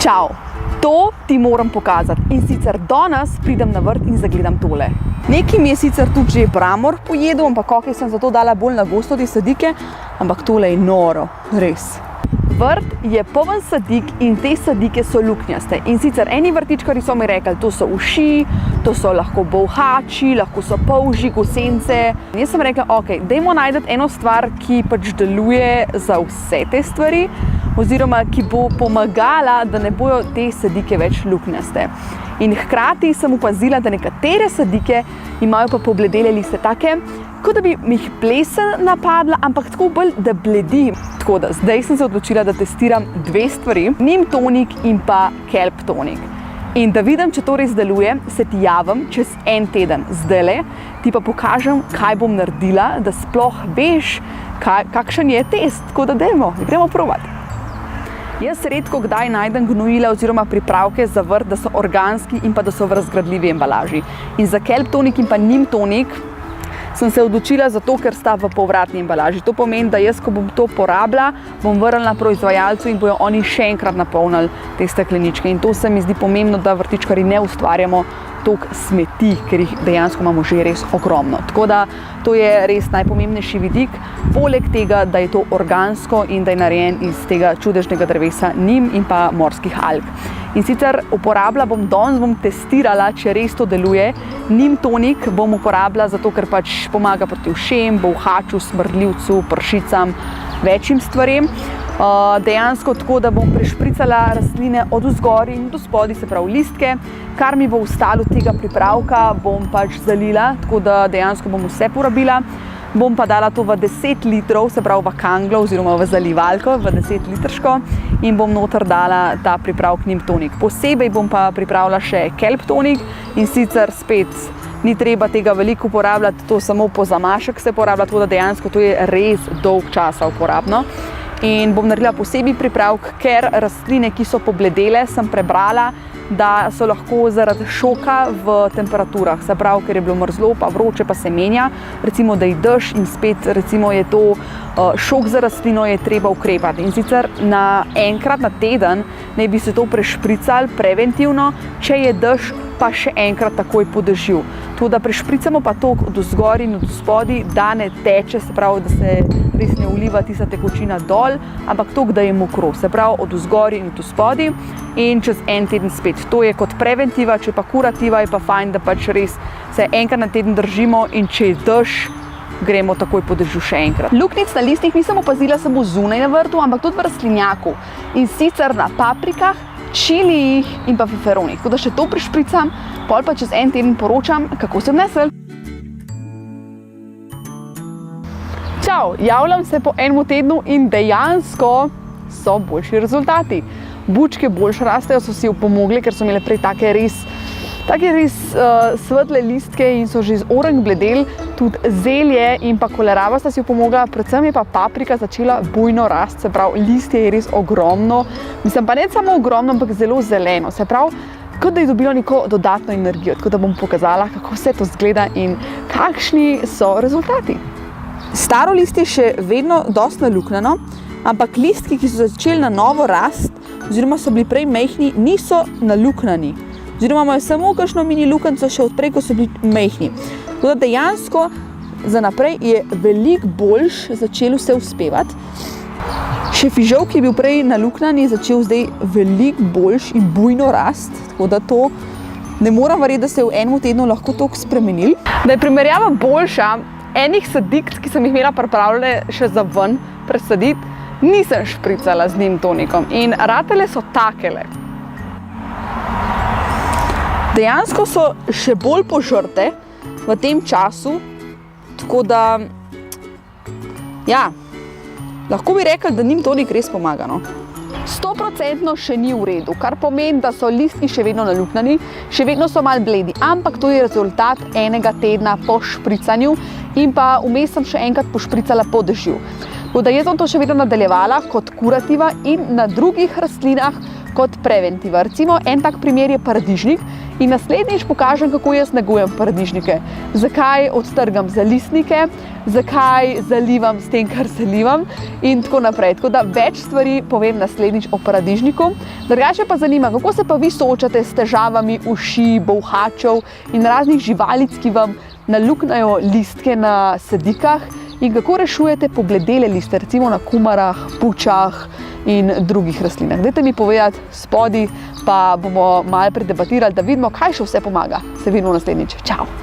Čau! To ti moram pokazati in sicer danes pridem na vrt in zagledam tole. Nekaj mi je sicer tudi že bramor pojedel, ampak okej, sem zato dala bolj na gosto te sadike, ampak tole je noro, res. Vrt je poln sadik in te sadike so luknjaste. In sicer eni vrtičkarji so mi rekli, to so uši, to so lahko bolhači, lahko so polži, gosence. In jaz sem rekla, okej, dajmo najti eno stvar, ki pač deluje za vse te stvari, oziroma ki bo pomagala, da ne bojo te sadike več luknjaste. In hkrati sem opazila, da nekatere sadike imajo pa pobledele liste, take, kot da bi mi jih plesen napadla, ampak tako bolj, da bledi. Tako da zdaj sem se odločila, da testiram dve stvari, Neem tonik in pa Kelp tonik. In da vidim, če to res deluje, se ti javim čez en teden. Zdajle ti pa pokažem, kaj bom naredila, da sploh veš, kakšen je test. Tako da gremo probati. Jaz redko kdaj najdem gnojila oziroma pripravke za vrt, da so organski in pa da so v razgradljivi embalaži. In za Kelp tonik in pa Neem tonik sem se odločila zato, ker sta v povratni embalaži. To pomeni, da jaz, ko bom to porabila, bom vrnila proizvajalcu in bojo oni še enkrat napolnili te stekleničke. In to se mi zdi pomembno, da vrtičkarji ne ustvarjamo toliko smeti, ker jih dejansko imamo že res ogromno. Tako da to je res najpomembnejši vidik, poleg tega, da je to organsko in da je narejen iz tega čudežnega drevesa Neem in pa morskih alg. In sicer danes bom testirala, če res to deluje. Neem tonik bom uporabila zato, ker pač pomaga proti ušem, bolhaču, smrdljivcu, pršicam, večjim stvarem. Dejansko tako, da bom prešpricala rastline od vzgoraj in do spodaj, se pravi listke. Kar mi bo ostalo od tega pripravka, bom pač zalila, tako da dejansko bom vse porabila. Bom pa dala to v 10 litrov, se pravi v kanglo oziroma v zalivalko, v 10 litrško in bom noter dala ta pripravk Neem tonik. Posebej bom pa pripravila še Kelp tonik in sicer spet ni treba tega veliko uporabljati, to samo po zamašek se porablja, tako da dejansko to je res dolg časa uporabno. In bom naredila posebej pripravk, ker rastline, ki so pobledele, sem prebrala, da so lahko zaradi šoka v temperaturah, se pravi, ker je bilo mrzlo, pa vroče, pa se menja, recimo, da je dež in spet, recimo, je to šok za rastlino, je treba ukrepati. In sicer enkrat na teden naj bi se to prešpricali preventivno, če je dež, pa še enkrat takoj po dežju. To, da prešpricamo pa to od vzgoraj in od spodaj, da ne teče, se pravi, da se res ne uliva tista tekočina dol, ampak to, da je mokro, se pravi, od vzgoraj in od spodaj in čez en teden spet. To je kot preventiva, če pa kurativa, je pa fajn, da pač res se enkrat na teden držimo in če je dež, gremo takoj po dežju še enkrat. Luknjic na listih nisem opazila samo zunaj na vrtu, ampak tudi v rastlinjaku. In sicer na paprikah, čilijih in pa feferonih. Tako da še to prešpricam, pol pa čez en teden poročam, kako se obnesel. Čau, javljam se po enem tednu in dejansko so boljši rezultati. Bučke boljše rastejo, so si opomogli, ker so imele prej take res svetle listke in so že z oranj bledel, tudi zelje in pa koleraba sta si opomogla, predvsem je pa paprika začela bujno rasti, se pravi, listje je res ogromno, mislim pa ne samo ogromno, ampak zelo zeleno, se pravi, kot da je dobilo neko dodatno energijo, tako da bom pokazala, kako vse to zgleda in kakšni so rezultati. Staro listje je še vedno dosti naluknjeno, ampak listki, ki so začeli na novo rast, oziroma so bili prej majhni, niso naluknjeni. Oziroma imajo samo kakšno mini luknjico še odprej, ko so bili majhni. Tako da dejansko za naprej je veliko boljš začel vse uspevati. Še fižol, ki je bil prej naluknjen, je začel zdaj veliko boljš in bujno rast. Tako da to ne moram verjeti, da se je v enem tednu lahko toliko spremenil. Da je primerjava boljša, enih sadik, ki sem jih imela pripravljene še za ven presaditi, nisem špricala z Neem tonikom in ratele so takele. Dejansko so še bolj požrte v tem času, tako da, ja, lahko bi rekli, da Neem tonik res pomaga, no. 100% še ni v redu, kar pomeni, da so listki še vedno naluknjeni, še vedno so malo bledi, ampak to je rezultat enega tedna po špricanju in pa vmes sem še enkrat pošpricala po dežju. Tako da jaz bom to še vedno nadaljevala kot kurativa in na drugih rastlinah kot preventiva. Recimo, en tak primer je paradižnik In naslednjič pokažem, kako jaz negujem paradižnike. Zakaj odtrgam zalistnike, zakaj zalivam s tem, kar zalivam in tako naprej. Tako da več stvari povem naslednjič o paradižniku. Drugače pa zanima, kako se pa vi soočate s težavami uši, bolhačev in raznih živalic, ki vam naluknajo listke na sadikah in kako rešujete pobledele liste, recimo na kumarah, bučah in drugih rastlinah. Dajte mi povedati spodaj, pa bomo malo predebatirali, da vidimo, kaj še vse pomaga. Se vidimo naslednjič. Čau!